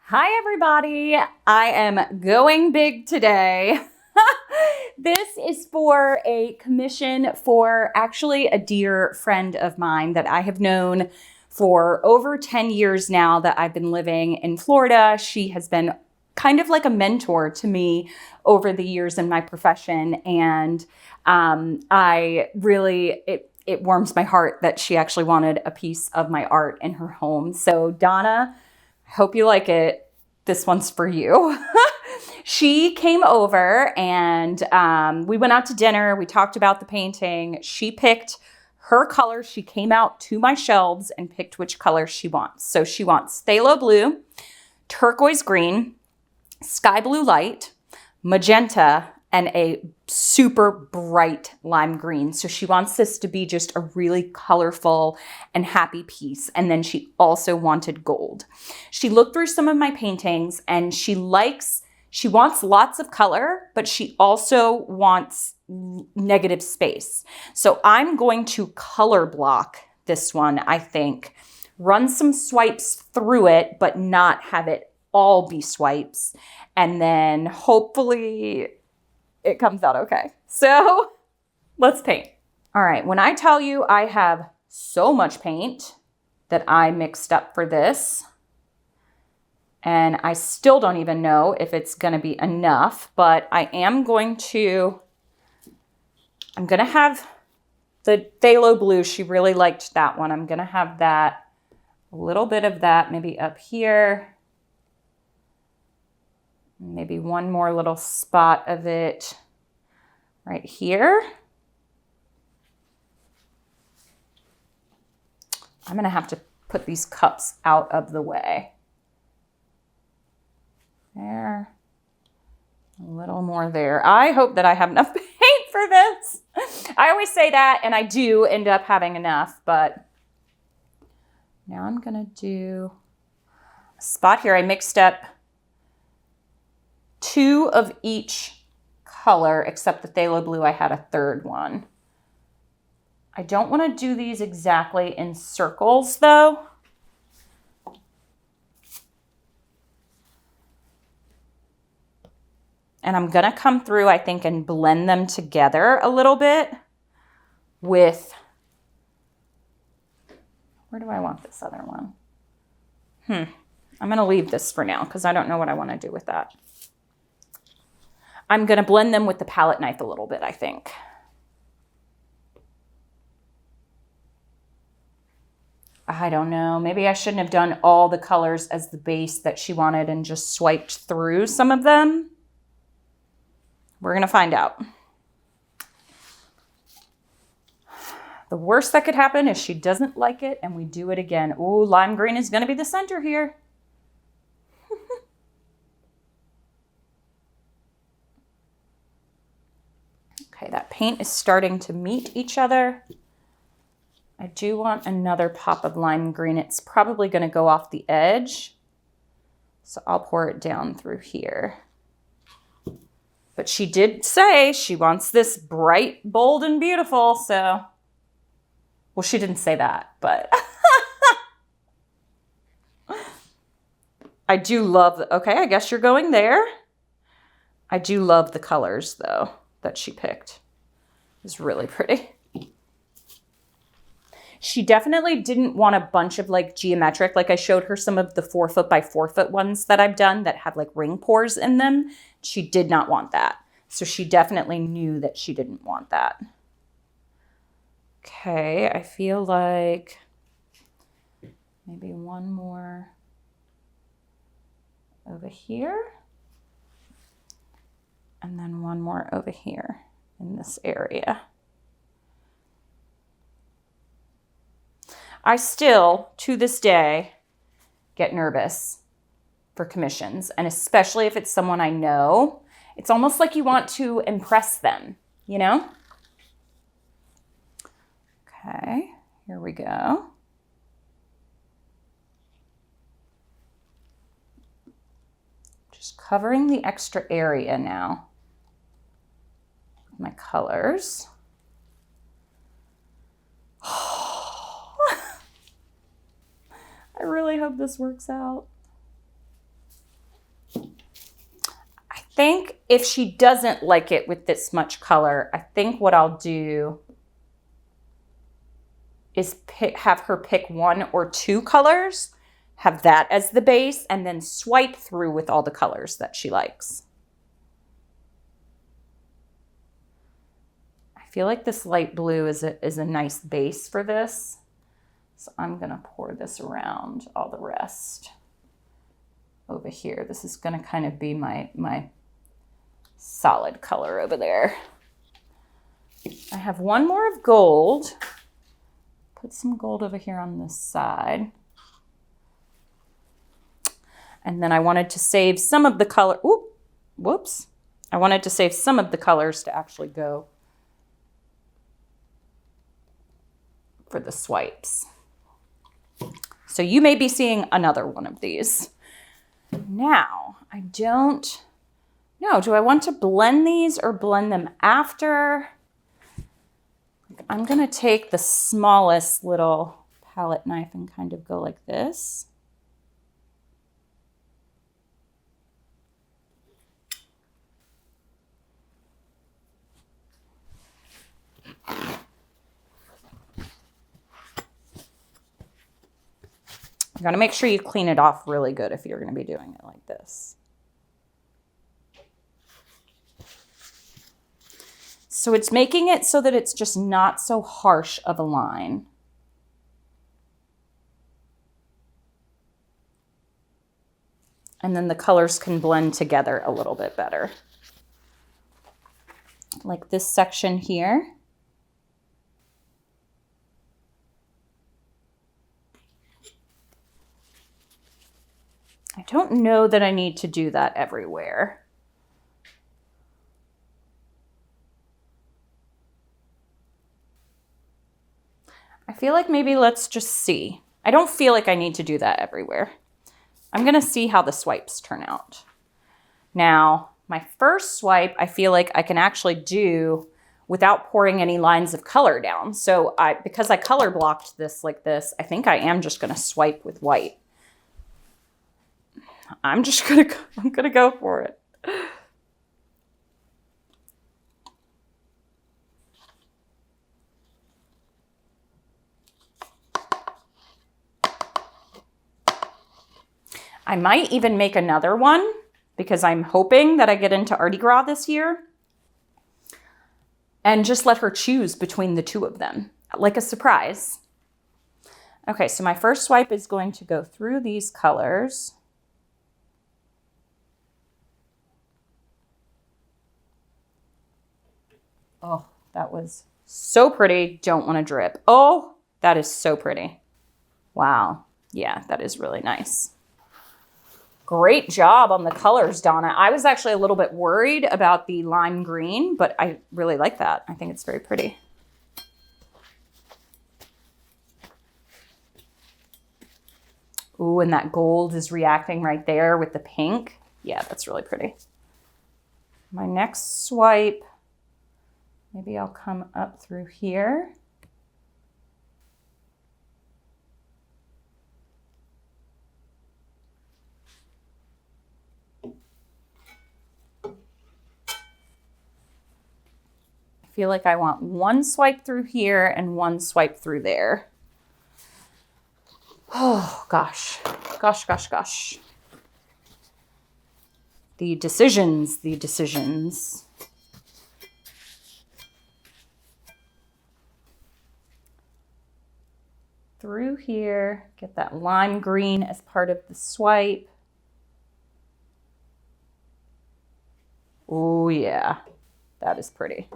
Hi, everybody. I am going big today. This is for a commission for actually a dear friend of mine that I have known for over 10 years now that I've been living in Florida. She has been kind of like a mentor to me over the years in my profession. And it warms my heart that she actually wanted a piece of my art in her home. So Donna, hope you like it. This one's for you. She came over and we went out to dinner. We talked about the painting. She picked her color. She came out to my shelves and picked which color she wants. So she wants phthalo blue, turquoise green, sky blue light, magenta, and a super bright lime green. So she wants this to be just a really colorful and happy piece. And then she also wanted gold. She looked through some of my paintings and she wants lots of color, but she also wants negative space. So I'm going to color block this one, I think. Run some swipes through it, but not have it all be swipes. And then hopefully it comes out okay. So let's paint. All right, when I tell you I have so much paint that I mixed up for this, and I still don't even know if it's gonna be enough, but I'm gonna have the phthalo blue. She really liked that one. I'm gonna have that, a little bit of that maybe up here. Maybe one more little spot of it right here. I'm gonna have to put these cups out of the way. There, a little more there. I hope that I have enough paint for this. I always say that, and I do end up having enough, but now I'm gonna do a spot here. I mixed up 2 of each color, except the phthalo blue, I had a third one. I don't want to do these exactly in circles though. And I'm gonna come through, I think, and blend them together a little bit with, where do I want this other one? I'm gonna leave this for now because I don't know what I want to do with that. I'm gonna blend them with the palette knife a little bit, I think. I don't know, maybe I shouldn't have done all the colors as the base that she wanted and just swiped through some of them. We're gonna find out. The worst that could happen is she doesn't like it and we do it again. Ooh, lime green is gonna be the center here. Okay, that paint is starting to meet each other. I do want another pop of lime green. It's probably gonna go off the edge. So I'll pour it down through here. But she did say she wants this bright, bold, and beautiful, so. Well, she didn't say that, but. I do love, okay, I guess you're going there. I do love the colors, though, that she picked. It's really pretty. She definitely didn't want a bunch of like geometric, like I showed her some of the 4 foot by 4 foot ones that I've done that have like ring pours in them. She did not want that. So she definitely knew that she didn't want that. Okay, I feel like maybe one more over here. And then one more over here in this area. I still, to this day, get nervous for commissions, and especially if it's someone I know. It's almost like you want to impress them, you know? Okay, here we go. Just covering the extra area now with my colors. I really hope this works out. if she doesn't like it with this much color, I think what I'll do is have her pick 1 or 2 colors, have that as the base, and then swipe through with all the colors that she likes. I feel like this light blue is a nice base for this. So I'm gonna pour this around all the rest over here. This is gonna kind of be my solid color over there. I have one more of gold. Put some gold over here on this side. And then I wanted to save some of the color. Ooh, whoops. I wanted to save some of the colors to actually go for the swipes. So you may be seeing another one of these. Now, I don't know. Do I want to blend these or blend them after? I'm going to take the smallest little palette knife and kind of go like this. You got to make sure you clean it off really good if you're going to be doing it like this. So it's making it so that it's just not so harsh of a line. And then the colors can blend together a little bit better. Like this section here. I don't know that I need to do that everywhere. I feel like maybe let's just see. I don't feel like I need to do that everywhere. I'm going to see how the swipes turn out. Now, my first swipe, I feel like I can actually do without pouring any lines of color down. So because I color blocked this like this, I think I am just going to swipe with white. I'm gonna go for it. I might even make another one because I'm hoping that I get into Mardi Gras this year and just let her choose between the two of them, like a surprise. Okay, so my first swipe is going to go through these colors. Oh, that was so pretty. Don't want to drip. Oh, that is so pretty. Wow. Yeah, that is really nice. Great job on the colors, Donna. I was actually a little bit worried about the lime green, but I really like that. I think it's very pretty. Ooh, and that gold is reacting right there with the pink. Yeah, that's really pretty. My next swipe, maybe I'll come up through here. I feel like I want one swipe through here and one swipe through there. Oh, gosh. Gosh, gosh, gosh. The decisions, the decisions. Through here, get that lime green as part of the swipe. Oh yeah, that is pretty.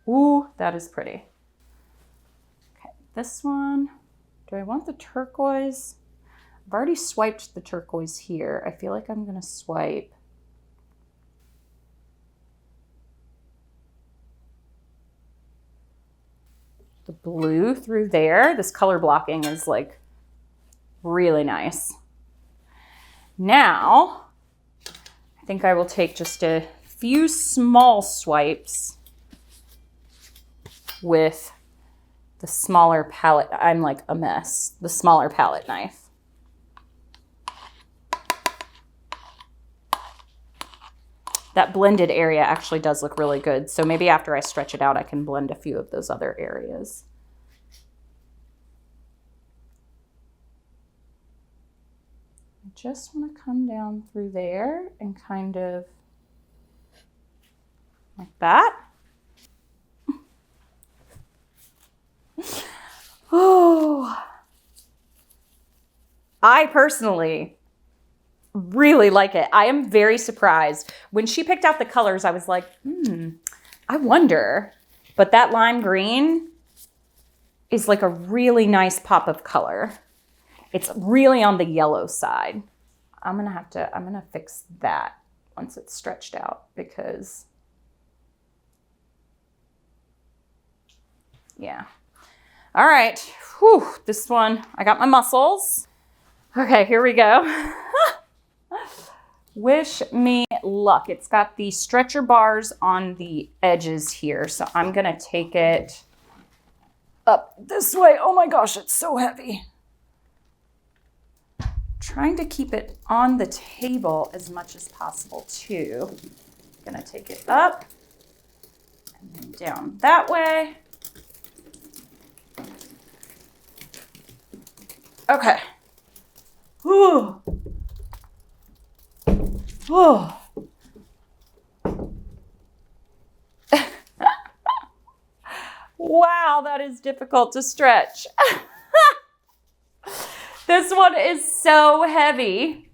Ooh, that is pretty. Okay, this one, do I want the turquoise? I've already swiped the turquoise here. I feel like I'm gonna swipe the blue through there. This color blocking is like really nice. Now, I think I will take just a few small swipes with the smaller palette. I'm like a mess. The smaller palette knife. That blended area actually does look really good. So maybe after I stretch it out, I can blend a few of those other areas. I just want to come down through there and kind of like that. Oh, I personally really like it. I am very surprised. When she picked out the colors, I was like, I wonder. But that lime green is like a really nice pop of color. It's really on the yellow side. I'm gonna fix that once it's stretched out because, yeah. All right, whew, this one, I got my muscles. Okay, here we go. Wish me luck. It's got the stretcher bars on the edges here. So I'm gonna take it up this way. Oh my gosh, it's so heavy. Trying to keep it on the table as much as possible too. Gonna take it up and then down that way. Okay. Whew. Oh. Wow, that is difficult to stretch. This one is so heavy.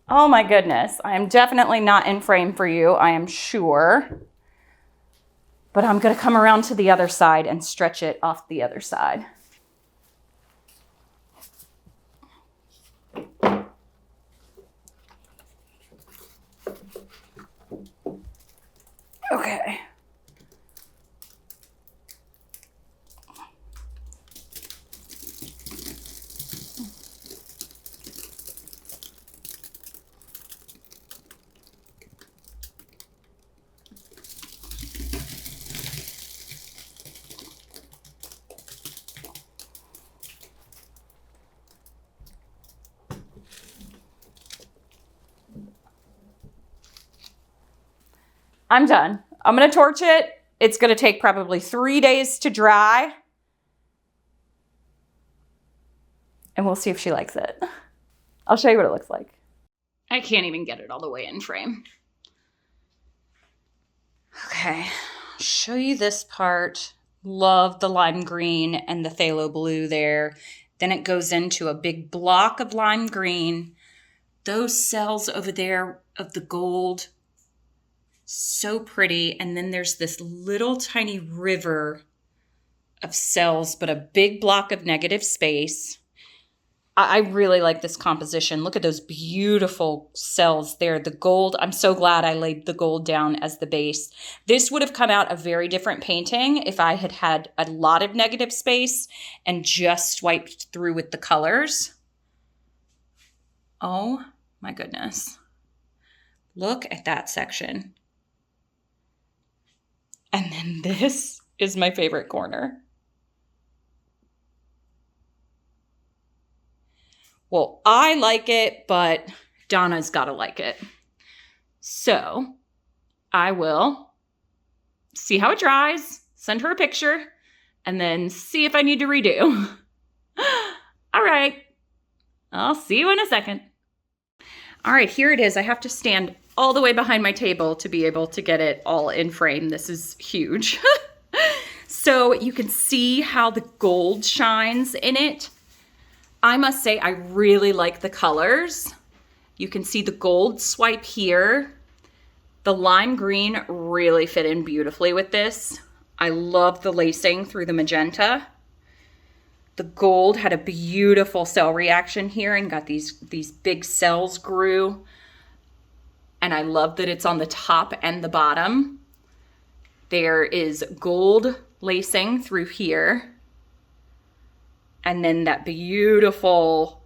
Oh my goodness. I am definitely not in frame for you, I am sure. But I'm going to come around to the other side and stretch it off the other side. Okay. I'm done. I'm going to torch it. It's going to take probably 3 days to dry. And we'll see if she likes it. I'll show you what it looks like. I can't even get it all the way in frame. Okay, I'll show you this part. Love the lime green and the phthalo blue there. Then it goes into a big block of lime green. Those cells over there of the gold, so pretty. And then there's this little tiny river of cells, but a big block of negative space. I really like this composition. Look at those beautiful cells there. The gold, I'm so glad I laid the gold down as the base. This would have come out a very different painting if I had had a lot of negative space and just swiped through with the colors. Oh my goodness. Look at that section. And then this is my favorite corner. Well, I like it, but Donna's gotta like it. So I will see how it dries, send her a picture, and then see if I need to redo. All right, I'll see you in a second. All right, here it is. I have to stand all the way behind my table to be able to get it all in frame. This is huge. So you can see how the gold shines in it. I must say I really like the colors. You can see the gold swipe here. The lime green really fit in beautifully with this. I love the lacing through the magenta. The gold had a beautiful cell reaction here and got these big cells grew. And I love that it's on the top and the bottom. There is gold lacing through here. And then that beautiful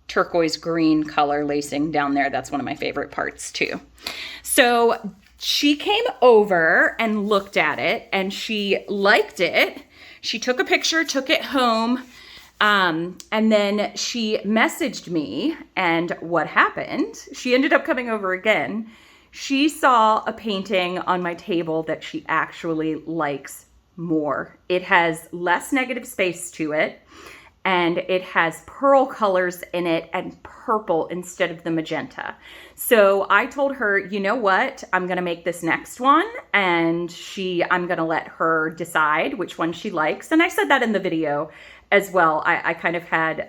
turquoise green color lacing down there. That's one of my favorite parts too. So she came over and looked at it and she liked it. She took a picture, took it home. And then she messaged me, and what happened? She ended up coming over again. She saw a painting on my table that she actually likes more. It has less negative space to it, and it has pearl colors in it and purple instead of the magenta. So I told her, you know what? I'm gonna make this next one, and I'm gonna let her decide which one she likes. And I said that in the video as well. I kind of had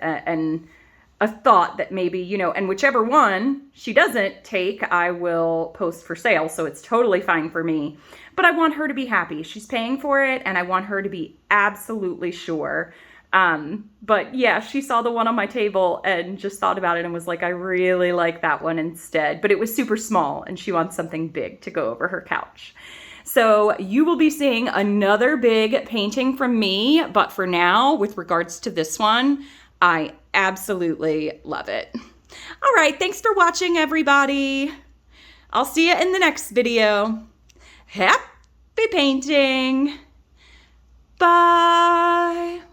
a thought that maybe, you know, and whichever one she doesn't take, I will post for sale. So it's totally fine for me. But I want her to be happy. She's paying for it, and I want her to be absolutely sure. But yeah, she saw the one on my table and just thought about it and was like, I really like that one instead. But it was super small, and she wants something big to go over her couch. So you will be seeing another big painting from me. But for now, with regards to this one, I absolutely love it. All right, thanks for watching, everybody. I'll see you in the next video. Happy painting. Bye.